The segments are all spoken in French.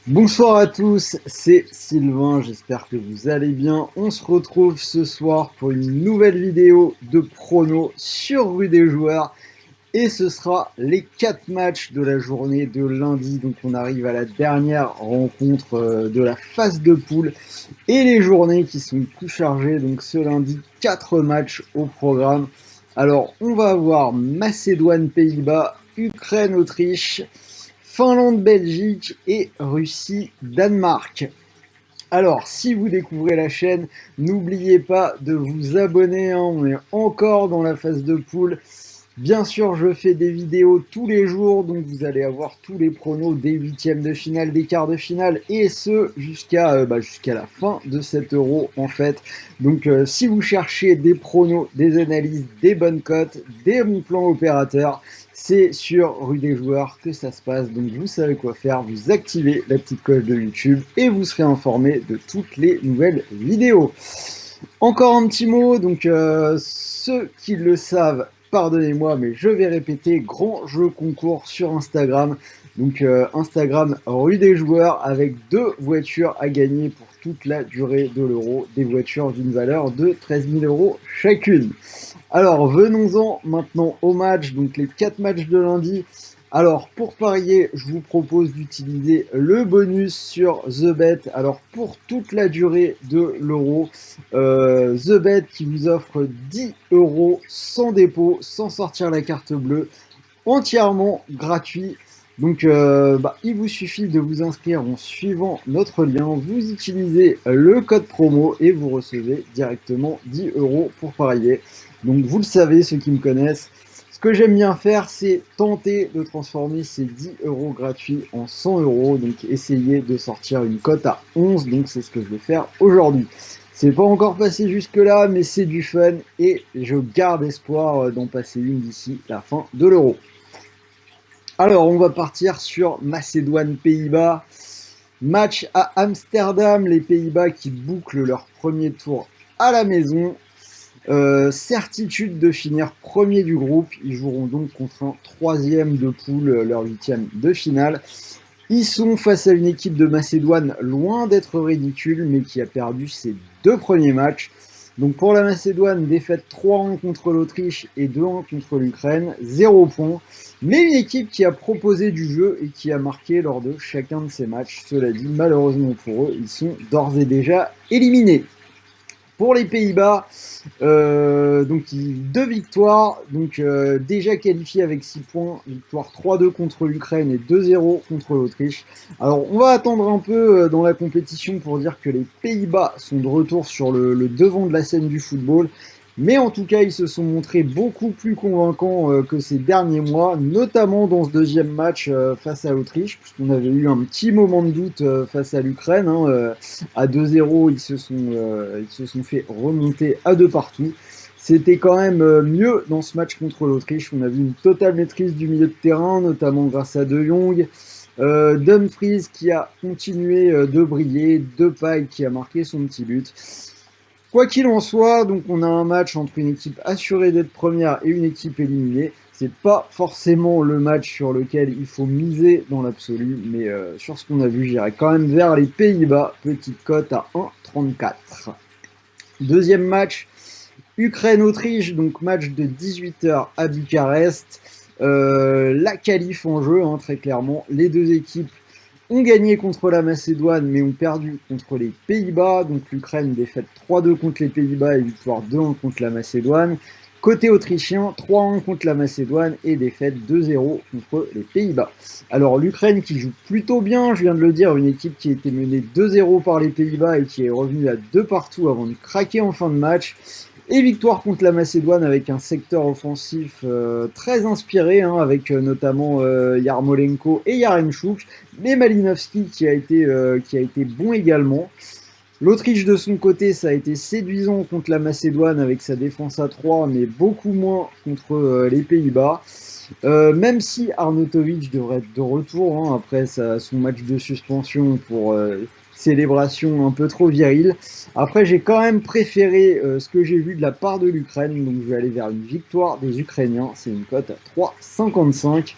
Bonsoir à tous, c'est Sylvain, j'espère que vous allez bien. On se retrouve ce soir pour une nouvelle vidéo de prono sur Rue des Joueurs. Et ce sera les 4 matchs de la journée de lundi. Donc on arrive à la dernière rencontre de la phase de poule. Et les journées qui sont plus chargées. Donc ce lundi, 4 matchs au programme. Alors on va avoir Macédoine-Pays-Bas, Ukraine-Autriche, Finlande-Belgique et Russie-Danemark. Alors, si vous découvrez la chaîne, n'oubliez pas de vous abonner, hein, on est encore dans la phase de poule. Bien sûr, je fais des vidéos tous les jours, donc vous allez avoir tous les pronos des huitièmes de finale, des quarts de finale, et ce jusqu'à la fin de cet euro en fait. Donc si vous cherchez des pronos, des analyses, des bonnes cotes, des bons plans opérateurs, c'est sur Rue des Joueurs que ça se passe. Donc vous savez quoi faire, vous activez la petite cloche de YouTube et vous serez informé de toutes les nouvelles vidéos. Encore un petit mot, donc ceux qui le savent, pardonnez-moi, mais je vais répéter, grand jeu concours sur Instagram. Donc Instagram Rue des Joueurs avec 2 voitures à gagner pour toute la durée de l'euro, des voitures d'une valeur de 13 000 euros chacune. Alors venons-en maintenant au match, donc les 4 matchs de lundi. Alors pour parier, je vous propose d'utiliser le bonus sur TheBet. Alors pour toute la durée de l'euro, TheBet qui vous offre 10 euros sans dépôt, sans sortir la carte bleue, entièrement gratuit. Donc il vous suffit de vous inscrire en suivant notre lien, vous utilisez le code promo et vous recevez directement 10 euros pour parier. Donc vous le savez, ceux qui me connaissent, ce que j'aime bien faire, c'est tenter de transformer ces 10 euros gratuits en 100 euros. Donc essayer de sortir une cote à 11, donc c'est ce que je vais faire aujourd'hui. C'est pas encore passé jusque là, mais c'est du fun et je garde espoir d'en passer une d'ici la fin de l'euro. Alors, on va partir sur Macédoine-Pays-Bas. Match à Amsterdam, les Pays-Bas qui bouclent leur premier tour à la maison. Certitude de finir premier du groupe. Ils joueront donc contre un troisième de poule, leur huitième de finale. Ils sont face à une équipe de Macédoine loin d'être ridicule, mais qui a perdu ses 2 premiers matchs. Donc pour la Macédoine, défaite 3-1 contre l'Autriche et 2-1 contre l'Ukraine, 0 points. Mais une équipe qui a proposé du jeu et qui a marqué lors de chacun de ces matchs. Cela dit, malheureusement pour eux, ils sont d'ores et déjà éliminés. Pour les Pays-Bas, donc 2 victoires, donc déjà qualifiés avec 6 points, victoire 3-2 contre l'Ukraine et 2-0 contre l'Autriche. Alors on va attendre un peu dans la compétition pour dire que les Pays-Bas sont de retour sur le devant de la scène du football. Mais en tout cas, ils se sont montrés beaucoup plus convaincants que ces derniers mois, notamment dans ce deuxième match face à l'Autriche, puisqu'on avait eu un petit moment de doute face à l'Ukraine. À 2-0, ils se sont fait remonter à 2 partout. C'était quand même mieux dans ce match contre l'Autriche. On a vu une totale maîtrise du milieu de terrain, notamment grâce à De Jong. Dumfries qui a continué de briller, Depay qui a marqué son petit but. Quoi qu'il en soit, donc on a un match entre une équipe assurée d'être première et une équipe éliminée. C'est pas forcément le match sur lequel il faut miser dans l'absolu, mais sur ce qu'on a vu, j'irai quand même vers les Pays-Bas. Petite cote à 1,34. Deuxième match, Ukraine-Autriche, donc match de 18h à Bucarest. La qualif en jeu, hein, très clairement. Les deux équipes ont gagné contre la Macédoine, mais ont perdu contre les Pays-Bas. Donc l'Ukraine défaite 3-2 contre les Pays-Bas et victoire 2-1 contre la Macédoine. Côté autrichien, 3-1 contre la Macédoine et défaite 2-0 contre les Pays-Bas. Alors l'Ukraine qui joue plutôt bien, je viens de le dire, une équipe qui a été menée 2-0 par les Pays-Bas et qui est revenue à 2 partout avant de craquer en fin de match. Et victoire contre la Macédoine avec un secteur offensif très inspiré, hein, avec notamment Yarmolenko et Yaremchuk, mais Malinovski qui a été bon également. L'Autriche de son côté, ça a été séduisant contre la Macédoine avec sa défense à 3, mais beaucoup moins contre les Pays-Bas. Même si Arnautovic devrait être de retour après son match de suspension pour célébration un peu trop virile. Après, j'ai quand même préféré ce que j'ai vu de la part de l'Ukraine, donc je vais aller vers une victoire des Ukrainiens. C'est une cote à 3,55.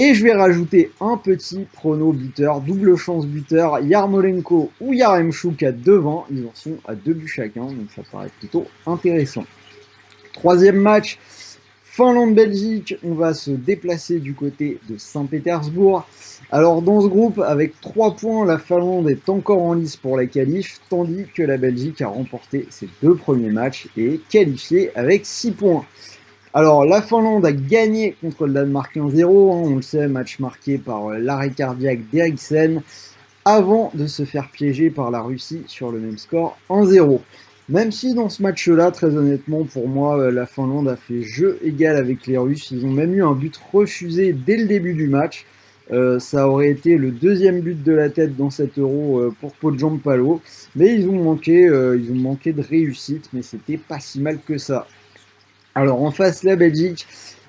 Et je vais rajouter un petit prono buteur, double chance buteur, Yarmolenko ou Yaremchuk à 2,20. Ils en sont à 2 buts chacun, donc ça paraît plutôt intéressant. Troisième match, Finlande-Belgique, on va se déplacer du côté de Saint-Pétersbourg. Alors dans ce groupe, avec 3 points, la Finlande est encore en lice pour la qualif, tandis que la Belgique a remporté ses 2 premiers matchs et est qualifiée avec 6 points. Alors la Finlande a gagné contre le Danemark 1-0, on le sait, match marqué par l'arrêt cardiaque d'Eriksen, avant de se faire piéger par la Russie sur le même score 1-0. Même si dans ce match-là, très honnêtement, pour moi, la Finlande a fait jeu égal avec les Russes. Ils ont même eu un but refusé dès le début du match. Ça aurait été le deuxième but de la tête dans cet Euro pour Podjampalo. Mais ils ont manqué de réussite, mais c'était pas si mal que ça. Alors en face, la Belgique,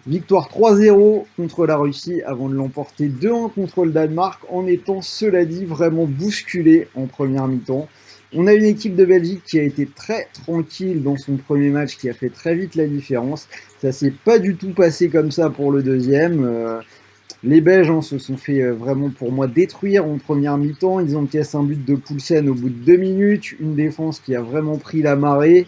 victoire 3-0 contre la Russie avant de l'emporter 2-1 contre le Danemark en étant, cela dit, vraiment bousculé en première mi-temps. On a une équipe de Belgique qui a été très tranquille dans son premier match, qui a fait très vite la différence. Ça s'est pas du tout passé comme ça pour le deuxième. Les Belges se sont fait vraiment, pour moi, détruire en première mi-temps. Ils encaissent un but de Poulsen au bout de 2 minutes. Une défense qui a vraiment pris la marée.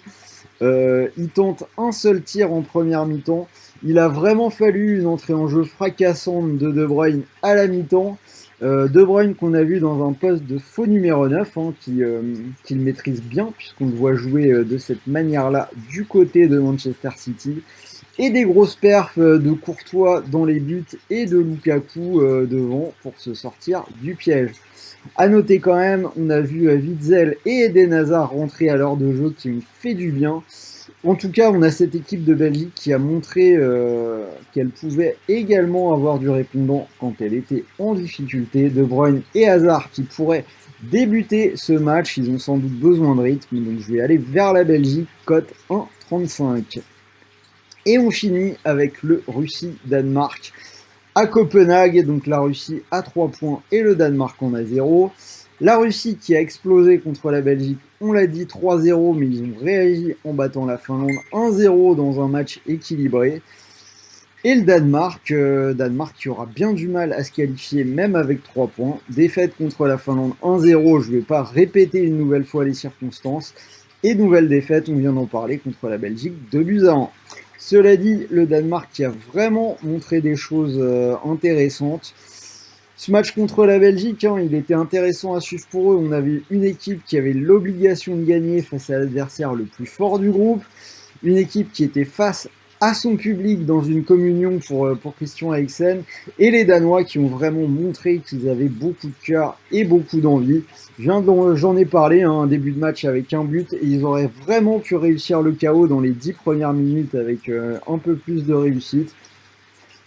Ils tentent un seul tir en première mi-temps. Il a vraiment fallu une entrée en jeu fracassante de De Bruyne à la mi-temps. De Bruyne qu'on a vu dans un poste de faux numéro 9, qu'il maîtrise bien, puisqu'on le voit jouer de cette manière-là du côté de Manchester City. Et des grosses perfs de Courtois dans les buts et de Lukaku devant pour se sortir du piège. A noter quand même, on a vu Witzel et Eden Hazard rentrer à l'heure de jeu qui ont fait du bien. En tout cas, on a cette équipe de Belgique qui a montré qu'elle pouvait également avoir du répondant quand elle était en difficulté. De Bruyne et Hazard qui pourraient débuter ce match, ils ont sans doute besoin de rythme, donc je vais aller vers la Belgique, cote 1,35. Et on finit avec le Russie-Danemark à Copenhague, donc la Russie a 3 points et le Danemark en a 0. La Russie qui a explosé contre la Belgique, on l'a dit 3-0, mais ils ont réagi en battant la Finlande 1-0 dans un match équilibré. Et le Danemark, Danemark qui aura bien du mal à se qualifier même avec 3 points. Défaite contre la Finlande 1-0, je ne vais pas répéter une nouvelle fois les circonstances. Et nouvelle défaite, on vient d'en parler, contre la Belgique 2-1. Cela dit, le Danemark qui a vraiment montré des choses intéressantes. Ce match contre la Belgique, il était intéressant à suivre pour eux. On avait une équipe qui avait l'obligation de gagner face à l'adversaire le plus fort du groupe. Une équipe qui était face à son public dans une communion pour Christian Eriksen. Et les Danois qui ont vraiment montré qu'ils avaient beaucoup de cœur et beaucoup d'envie. J'en ai parlé, un début de match avec un but, et ils auraient vraiment pu réussir le chaos dans les 10 premières minutes avec un peu plus de réussite.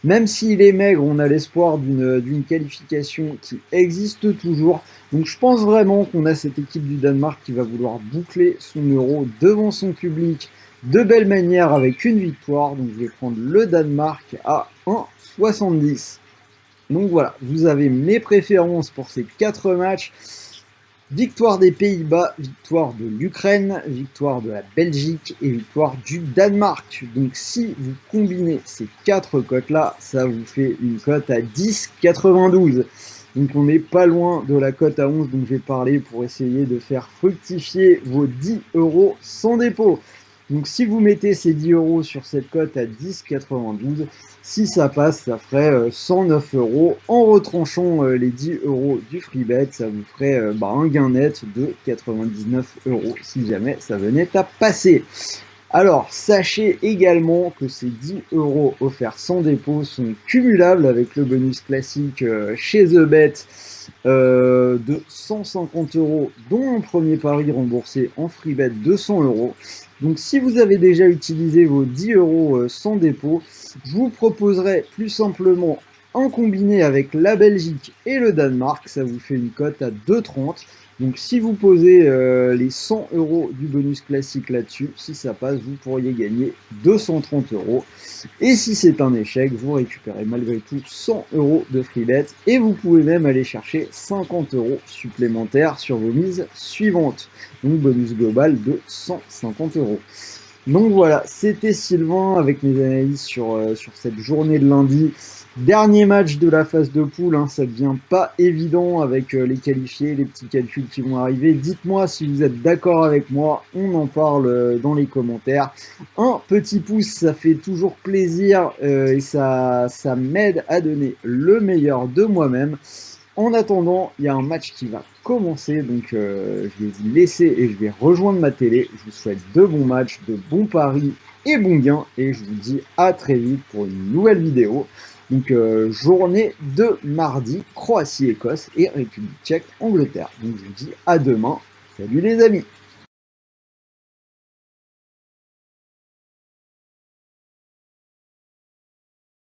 Même s'il est maigre, on a l'espoir d'une qualification qui existe toujours. Donc je pense vraiment qu'on a cette équipe du Danemark qui va vouloir boucler son Euro devant son public de belle manière avec une victoire. Donc je vais prendre le Danemark à 1,70. Donc voilà, vous avez mes préférences pour ces 4 matchs. Victoire des Pays-Bas, victoire de l'Ukraine, victoire de la Belgique et victoire du Danemark. Donc si vous combinez ces 4 cotes-là, ça vous fait une cote à 10,92. Donc on n'est pas loin de la cote à 11 dont j'ai parlé pour essayer de faire fructifier vos 10 euros sans dépôt. Donc si vous mettez ces 10 euros sur cette cote à 10,92, si ça passe, ça ferait 109 euros. En retranchant les 10 euros du free bet, ça vous ferait un gain net de 99 euros si jamais ça venait à passer. Alors, sachez également que ces 10 euros offerts sans dépôt sont cumulables avec le bonus classique chez TheBet de 150 euros, dont un premier pari remboursé en free bet de 100 euros. Donc si vous avez déjà utilisé vos 10 euros sans dépôt, je vous proposerai plus simplement un combiné avec la Belgique et le Danemark, ça vous fait une cote à 2,30. Donc si vous posez les 100 euros du bonus classique là-dessus, si ça passe, vous pourriez gagner 230 euros. Et si c'est un échec, vous récupérez malgré tout 100 euros de free bet et vous pouvez même aller chercher 50 euros supplémentaires sur vos mises suivantes. Donc bonus global de 150 euros. Donc voilà, c'était Sylvain avec mes analyses sur cette journée de lundi. Dernier match de la phase de poule, hein, ça devient pas évident avec les qualifiés, les petits calculs qui vont arriver. Dites-moi si vous êtes d'accord avec moi, on en parle dans les commentaires. Un petit pouce, ça fait toujours plaisir et ça m'aide à donner le meilleur de moi-même. En attendant, il y a un match qui va commencer, donc je vais vous laisser et je vais rejoindre ma télé. Je vous souhaite de bons matchs, de bons paris et bons gains, et je vous dis à très vite pour une nouvelle vidéo. Donc journée de mardi, Croatie-Écosse et République tchèque-Angleterre. Donc je vous dis à demain. Salut les amis!